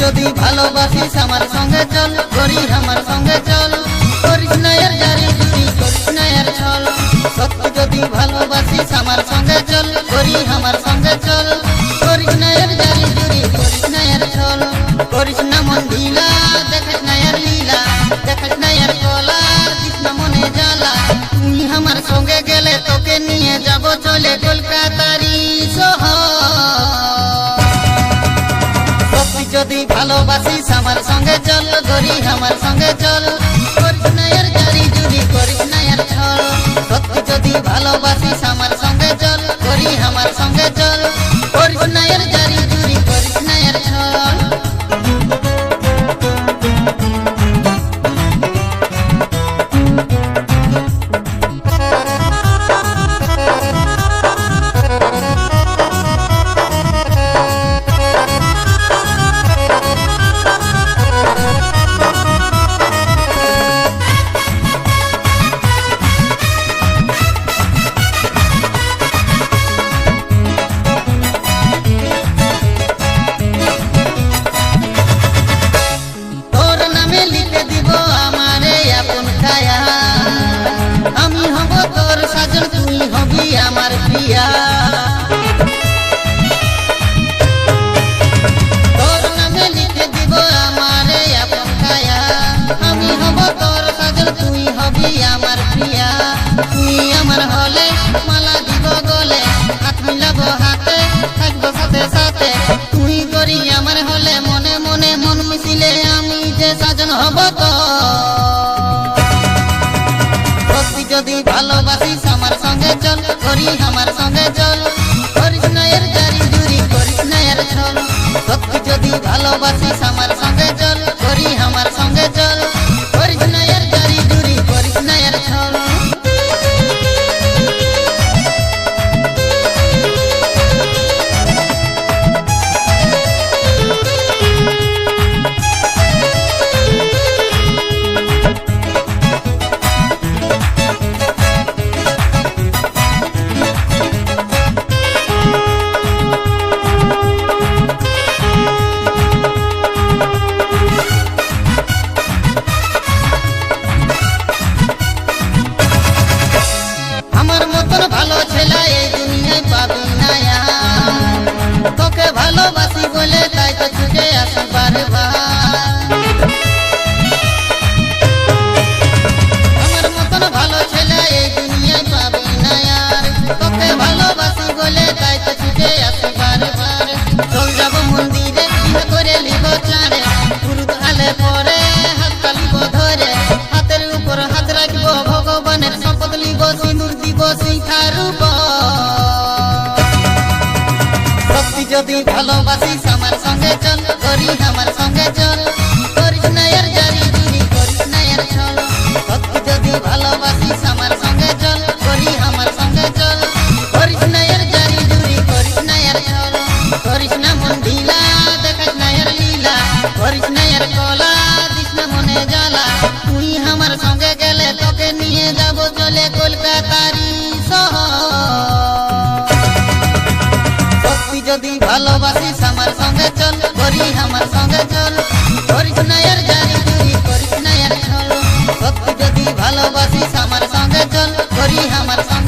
যদি ভালোবাসিস আমার সঙ্গে চল, করি আমার সঙ্গে চল, করিস না এর জারি জুরি, করিস না এর ছল। সত্যি যদি ভালোবাসিস আমার সঙ্গে চল, করি আমার সঙ্গে চল, করিস না এর জারি জুরি, করিস না এর ছল। করিস না মন ঢিলা, দেখিস না এর লীলা, দেখিস না এর কলা, দিস না মনে জ্বালা। তুই আমার সঙ্গে গেলে তোকে নিয়ে যাব চলে কলকাতারি শহর। যদি ভালোবাসিস আমার সঙ্গে চল, করি আমার সঙ্গে চল, করিস না এর জারি জুরি, করিস না এর ছল। সত্যি যদি ভালোবাসিস আমার সঙ্গে চল, করি আমার সঙ্গে চল, করিস না এর জারি জুরি, করিস না এর ছল। আমার প্রিয়া তোর নামে লিখে দিব আমার আপন কায়া। আমি হব তোর সাজন, তুই হবি আমার প্রিয়া। তুই আমার হলে মালা দিব গলে, হাত মিলাবো হাতে, থাকবো সাথে সাথে। তুই করি আমার হলে মনে মনে মন মিশিলে আমি যে সাজন হব তো। যদি ভালোবাসিস আমার সঙ্গে চল, করি আমার সঙ্গে চল, করিস না এর জারি জুরি, করিস না এর ছল। সত্যি যদি ভালোবাসিস আমার সঙ্গে চল, করি আমার সঙ্গে চল, করিস না এর জারি জুরি, করিস না এর ছল। ভালো ছেলে এই দুনিয়ায় পাবি না, তোকে ভালোবাসি বলে তাই তো ছুটে আসি বারবার। আমার মতন ভালো ছেলে এই দুনিয়ায় পাবি না, তোকে ভালোবাসি বলে তাই তো ছুটে আসি বারবার। চল যাব মন্দিরে, বিয়ে করে লিব চাঁদে, গুরু আলে পরে হাত কালিব ধরে, হাতের উপর হাত রাখবো, ভগবানের শপথ লিব, সিঁদুর দিব শিখার উপর। সত্যি যদি ভালোবাসিস আমার সঙ্গে চল, করি আমার সঙ্গে চল, করিস না এর জারি জুরি, করিস না এর ছল। সত্যি যদি ভালোবাসিস আমার সঙ্গে চল, করি আমার সঙ্গে চল, করিস না এর জারি জুরি, করিস না এর ছল। করিস না মন ঢিলা, দেখিস না এর লীলা, করিস না এর কলা, দিস না মনে জ্বালা। তুই আমার সঙ্গে গেলে তোকে নিয়ে যাব চলে কলকাতারি শহর। সত্যি যদি ভালোবাসিস আমার সঙ্গে চল, করি আমার সঙ্গে চল, করিস না এর জারি জুরি, করিস না এর ছল। সত্যি যদি ভালোবাসিস আমার সঙ্গে চল, করি আমার সঙ্গে